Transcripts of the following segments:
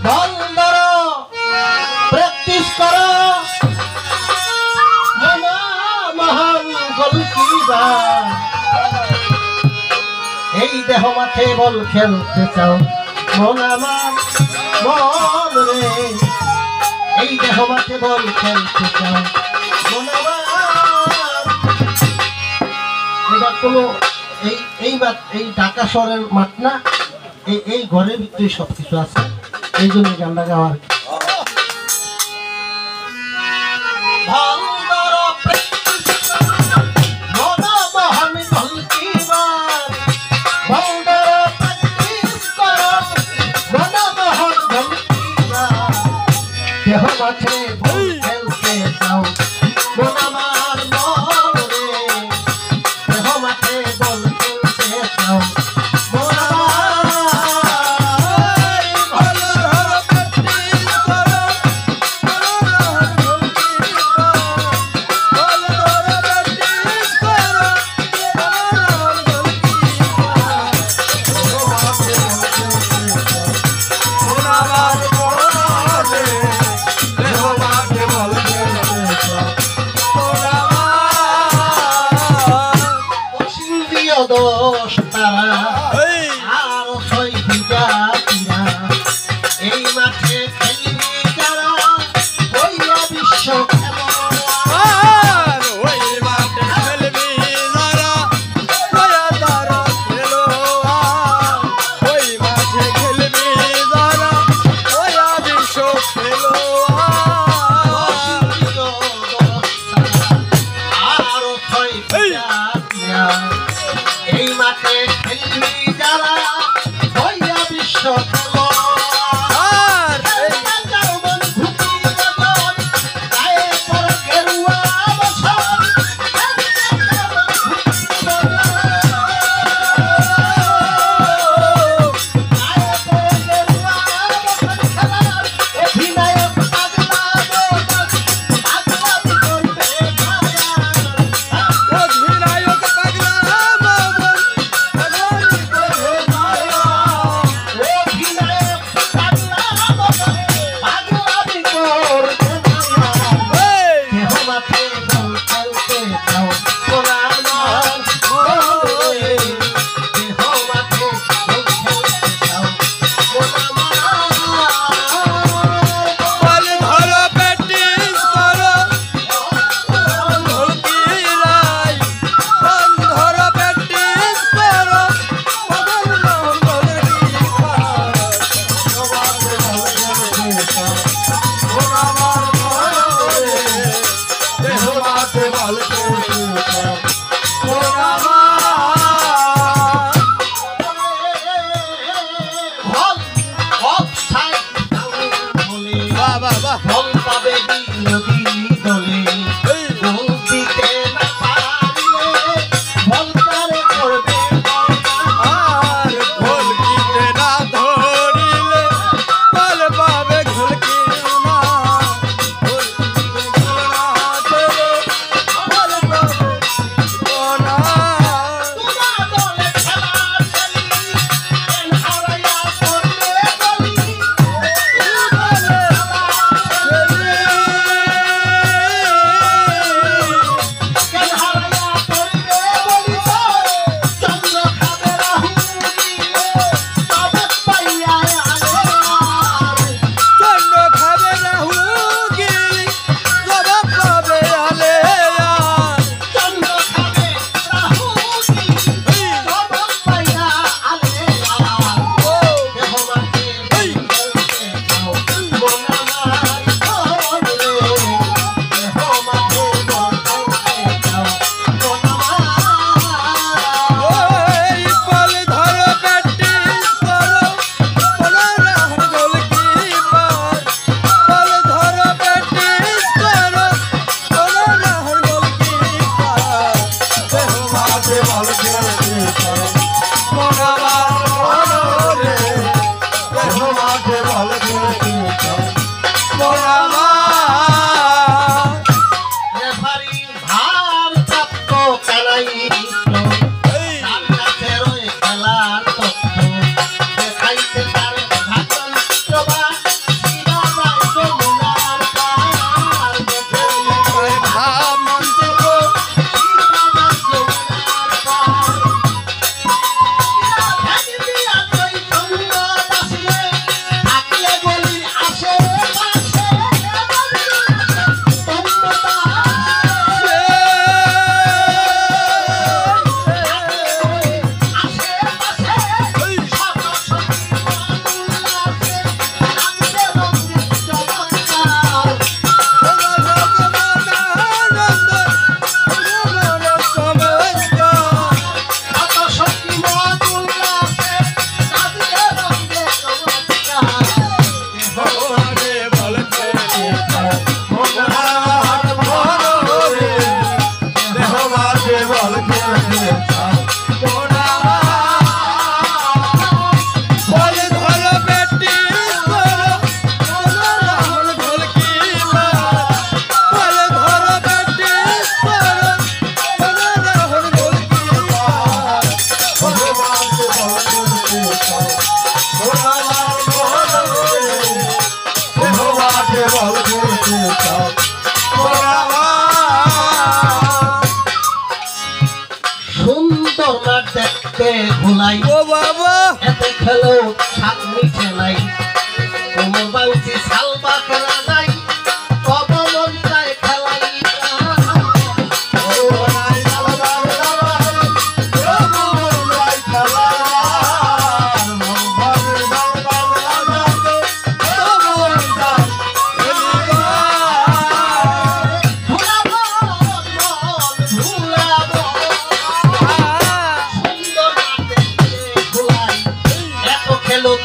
বল ধরো প্র্যাকটিস করো মহান গোলকিপার এই দেহ মাঠে বল খেলতে চাও মন আমার মন রে এই দেহ মাঠে বল খেলতে চাও মন আমার এটা কোনো এই ঢাকা শহরের মাঠ না এই ঘরের ভিতরে সবকিছু আছে এই জন্য গানটা গাওয়ার দেহ মাঠে বল খেলতে চাও মন আমার মন রে দেহ মাঠে বল খেলতে চাও মন দোষ তারা আর ছয় বিঘা তীরা এই মাঠে খেলবি যারা ওই বিশ্ব এই মাঠে খেলবি যারা হইয়া বিশ্ব ফল পাবে বিরোধী দলে গোল দিতে না পারলে ফল তারে করবে আর গোল দিতে না ধরিলে ফল পাবে গোলকি না গোল দিতে না ধরে ফল পাবে কোনা তোমার দলে খেলা খেলি এন হারাইয়া পড়লে গলি আমার মন রে দেহ মাঠে বল খেলতে চাও সুন্দর না দেখতে ভুলাই ও বাবা এতে খেলো সাত মিঠে নাই কোমর বাংছি সালবা খেলা নাই কব মন চায় খেলাই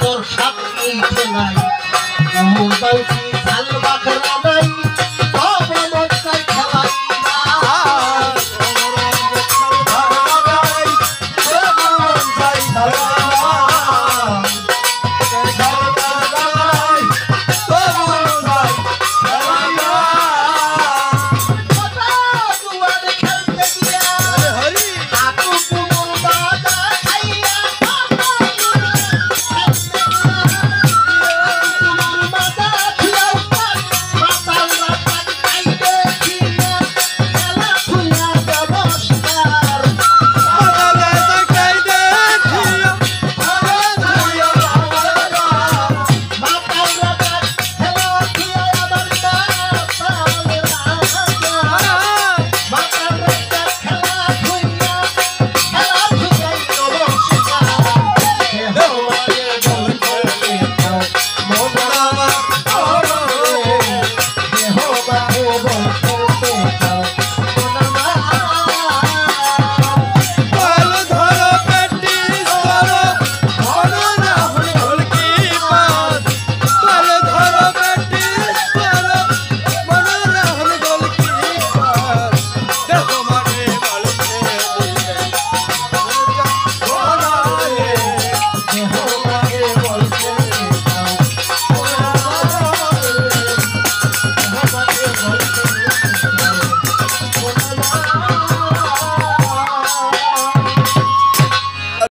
তোর সাপ নাই কোমর বাংছি সালবা